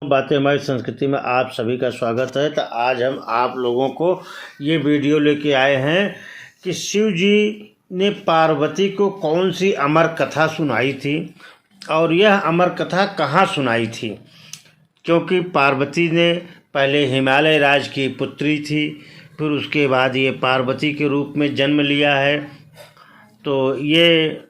बातें हमारी संस्कृति में आप सभी का स्वागत है। तो आज हम आप लोगों को ये वीडियो लेके आए हैं कि शिव जी ने पार्वती को कौन सी अमर कथा सुनाई थी और यह अमर कथा कहाँ सुनाई थी। क्योंकि पार्वती ने पहले हिमालय राज की पुत्री थी, फिर उसके बाद ये पार्वती के रूप में जन्म लिया है। तो ये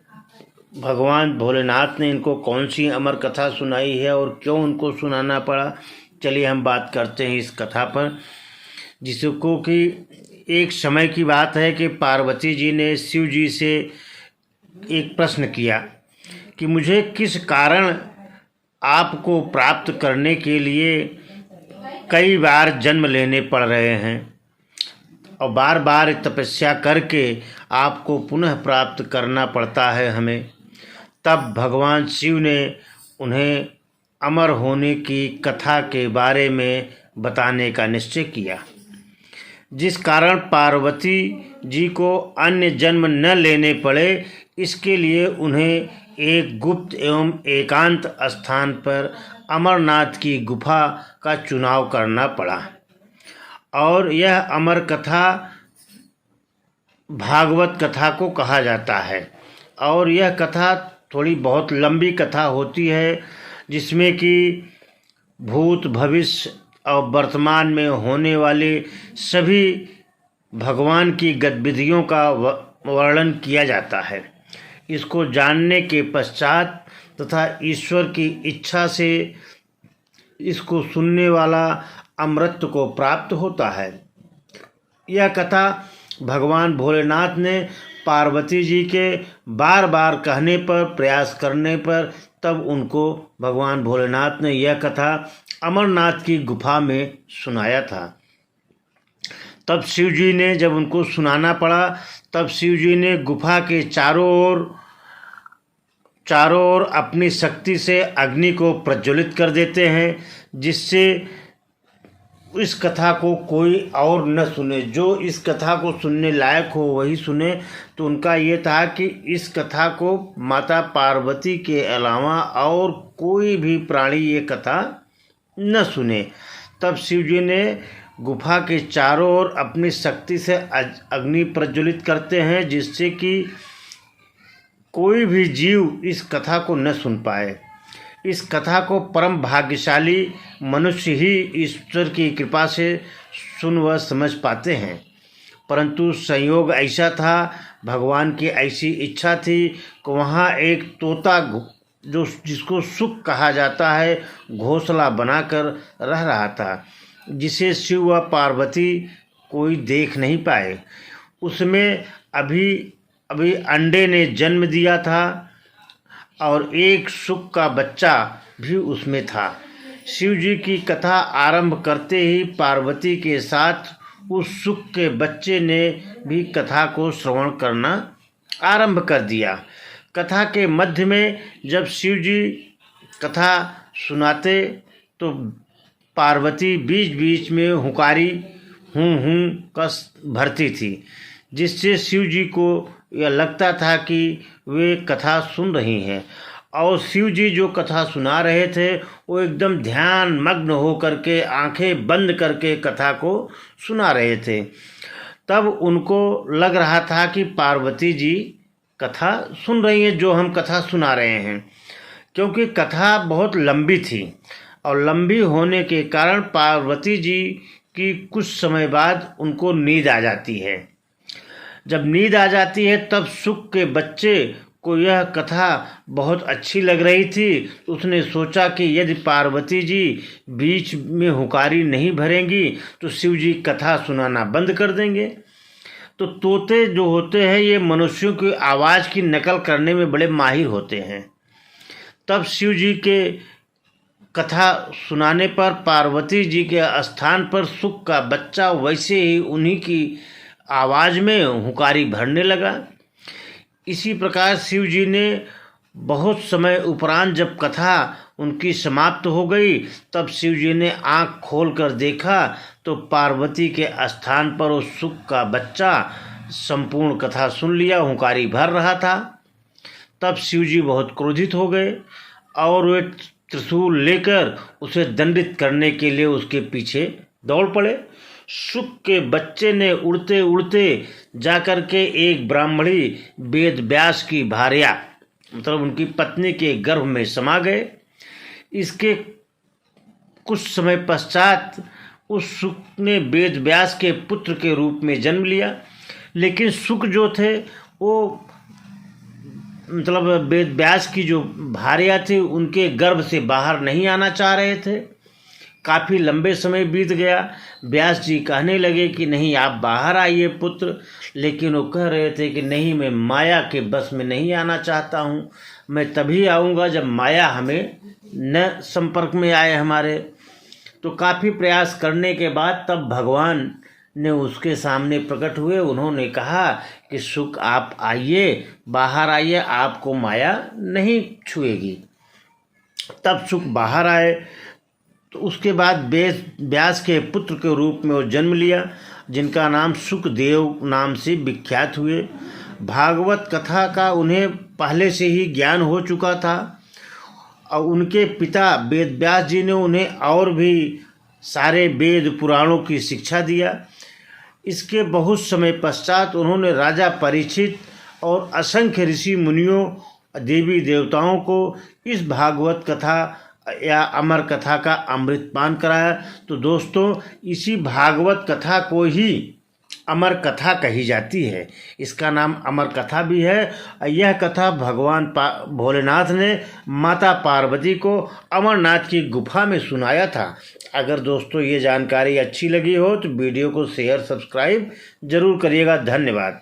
भगवान भोलेनाथ ने इनको कौन सी अमर कथा सुनाई है और क्यों उनको सुनाना पड़ा, चलिए हम बात करते हैं इस कथा पर। जिसको कि एक समय की बात है कि पार्वती जी ने शिव जी से एक प्रश्न किया कि मुझे किस कारण आपको प्राप्त करने के लिए कई बार जन्म लेने पड़ रहे हैं और बार बार तपस्या करके आपको पुनः प्राप्त करना पड़ता है हमें। तब भगवान शिव ने उन्हें अमर होने की कथा के बारे में बताने का निश्चय किया, जिस कारण पार्वती जी को अन्य जन्म न लेने पड़े। इसके लिए उन्हें एक गुप्त एवं एकांत स्थान पर अमरनाथ की गुफा का चुनाव करना पड़ा। और यह अमर कथा भागवत कथा को कहा जाता है। और यह कथा थोड़ी बहुत लंबी कथा होती है, जिसमें कि भूत भविष्य और वर्तमान में होने वाले सभी भगवान की गतिविधियों का वर्णन किया जाता है। इसको जानने के पश्चात तथा ईश्वर की इच्छा से इसको सुनने वाला अमृत को प्राप्त होता है। यह कथा भगवान भोलेनाथ ने पार्वती जी के बार बार कहने पर, प्रयास करने पर, तब उनको भगवान भोलेनाथ ने यह कथा अमरनाथ की गुफा में सुनाया था। तब शिव जी ने जब उनको सुनाना पड़ा, तब शिव जी ने गुफा के चारों ओर अपनी शक्ति से अग्नि को प्रज्वलित कर देते हैं, जिससे इस कथा को कोई और न सुने। जो इस कथा को सुनने लायक हो वही सुने। तो उनका ये था कि इस कथा को माता पार्वती के अलावा और कोई भी प्राणी ये कथा न सुने। तब शिव जी ने गुफा के चारों ओर अपनी शक्ति से अग्नि प्रज्वलित करते हैं, जिससे कि कोई भी जीव इस कथा को न सुन पाए। इस कथा को परम भाग्यशाली मनुष्य ही ईश्वर की कृपा से सुन व समझ पाते हैं। परंतु संयोग ऐसा था, भगवान की ऐसी इच्छा थी कि वहाँ एक तोता जिसको सुख कहा जाता है, घोंसला बनाकर रह रहा था, जिसे शिव व पार्वती कोई देख नहीं पाए। उसमें अभी अंडे ने जन्म दिया था और एक सुक का बच्चा भी उसमें था। शिव जी की कथा आरंभ करते ही पार्वती के साथ उस सुक के बच्चे ने भी कथा को श्रवण करना आरंभ कर दिया। कथा के मध्य में जब शिव जी कथा सुनाते तो पार्वती बीच बीच में हुकारी हूँ कस भरती थी, जिससे शिव जी को यह लगता था कि वे कथा सुन रही हैं। और शिव जी जो कथा सुना रहे थे वो एकदम ध्यान मग्न हो करके आंखें बंद करके कथा को सुना रहे थे। तब उनको लग रहा था कि पार्वती जी कथा सुन रही हैं जो हम कथा सुना रहे हैं, क्योंकि कथा बहुत लंबी थी। और लंबी होने के कारण पार्वती जी की कुछ समय बाद उनको नींद आ जाती है। जब नींद आ जाती है तब सुक के बच्चे को यह कथा बहुत अच्छी लग रही थी। उसने सोचा कि यदि पार्वती जी बीच में हुकारी नहीं भरेंगी तो शिव जी कथा सुनाना बंद कर देंगे। तो तोते जो होते हैं ये मनुष्यों की आवाज़ की नकल करने में बड़े माहिर होते हैं। तब शिव जी के कथा सुनाने पर पार्वती जी के स्थान पर सुक का बच्चा वैसे ही उन्हीं की आवाज़ में हुकारी भरने लगा। इसी प्रकार शिव जी ने बहुत समय उपरांत जब कथा उनकी समाप्त हो गई, तब शिव जी ने आँख खोलकर देखा तो पार्वती के स्थान पर उस सुक का बच्चा संपूर्ण कथा सुन लिया, हुकारी भर रहा था। तब शिव जी बहुत क्रोधित हो गए और वे त्रिशूल लेकर उसे दंडित करने के लिए उसके पीछे दौड़ पड़े। शुक के बच्चे ने उड़ते उड़ते जाकर के एक ब्राह्मणी वेद व्यास की भार्या मतलब उनकी पत्नी के गर्भ में समा गए। इसके कुछ समय पश्चात उस शुक ने वेद व्यास के पुत्र के रूप में जन्म लिया, लेकिन शुक जो थे वो मतलब वेद व्यास की जो भार्या थी उनके गर्भ से बाहर नहीं आना चाह रहे थे। काफ़ी लंबे समय बीत गया। व्यास जी कहने लगे कि नहीं, आप बाहर आइए पुत्र, लेकिन वो कह रहे थे कि नहीं, मैं माया के बस में नहीं आना चाहता हूँ, मैं तभी आऊँगा जब माया हमें न संपर्क में आए हमारे। तो काफ़ी प्रयास करने के बाद तब भगवान ने उसके सामने प्रकट हुए। उन्होंने कहा कि शुक आप आइए, बाहर आइए, आपको माया नहीं छुएगी। तब शुक बाहर आए तो उसके बाद व्यास के पुत्र के रूप में वो जन्म लिया, जिनका नाम शुकदेव नाम से विख्यात हुए। भागवत कथा का उन्हें पहले से ही ज्ञान हो चुका था और उनके पिता वेद व्यास जी ने उन्हें और भी सारे वेद पुराणों की शिक्षा दिया। इसके बहुत समय पश्चात उन्होंने राजा परीक्षित और असंख्य ऋषि मुनियों, देवी देवताओं को इस भागवत कथा या अमर कथा का अमृतपान कराया। तो दोस्तों, इसी भागवत कथा को ही अमर कथा कही जाती है। इसका नाम अमर कथा भी है। यह कथा भगवान भोलेनाथ ने माता पार्वती को अमरनाथ की गुफा में सुनाया था। अगर दोस्तों ये जानकारी अच्छी लगी हो तो वीडियो को शेयर सब्सक्राइब जरूर करिएगा। धन्यवाद।